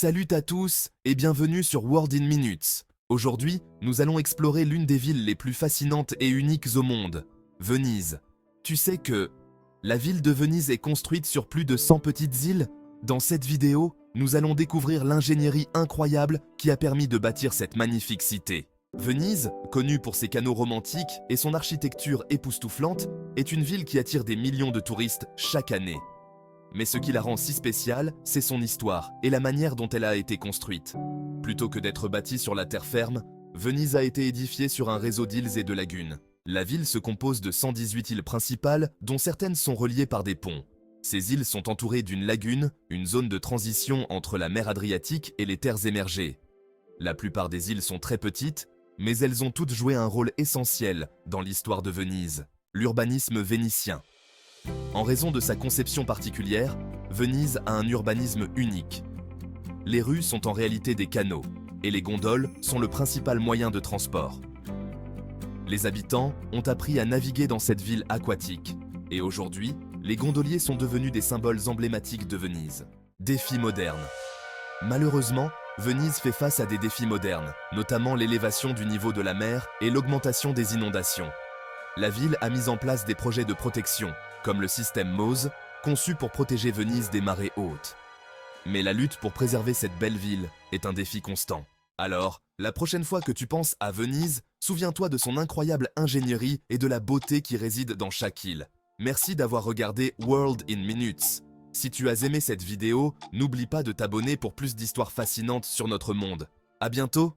Salut à tous et bienvenue sur World in Minutes. Aujourd'hui, nous allons explorer l'une des villes les plus fascinantes et uniques au monde, Venise. Tu sais que la ville de Venise est construite sur plus de 100 petites îles? Dans cette vidéo, nous allons découvrir l'ingénierie incroyable qui a permis de bâtir cette magnifique cité. Venise, connue pour ses canaux romantiques et son architecture époustouflante, est une ville qui attire des millions de touristes chaque année. Mais ce qui la rend si spéciale, c'est son histoire et la manière dont elle a été construite. Plutôt que d'être bâtie sur la terre ferme, Venise a été édifiée sur un réseau d'îles et de lagunes. La ville se compose de 118 îles principales, dont certaines sont reliées par des ponts. Ces îles sont entourées d'une lagune, une zone de transition entre la mer Adriatique et les terres émergées. La plupart des îles sont très petites, mais elles ont toutes joué un rôle essentiel dans l'histoire de Venise. L'urbanisme vénitien. En raison de sa conception particulière, Venise a un urbanisme unique. Les rues sont en réalité des canaux, et les gondoles sont le principal moyen de transport. Les habitants ont appris à naviguer dans cette ville aquatique, et aujourd'hui, les gondoliers sont devenus des symboles emblématiques de Venise. Défis modernes. Malheureusement, Venise fait face à des défis modernes, notamment l'élévation du niveau de la mer et l'augmentation des inondations. La ville a mis en place des projets de protection, comme le système MOSE, conçu pour protéger Venise des marées hautes. Mais la lutte pour préserver cette belle ville est un défi constant. Alors, la prochaine fois que tu penses à Venise, souviens-toi de son incroyable ingénierie et de la beauté qui réside dans chaque île. Merci d'avoir regardé World in Minutes. Si tu as aimé cette vidéo, n'oublie pas de t'abonner pour plus d'histoires fascinantes sur notre monde. À bientôt!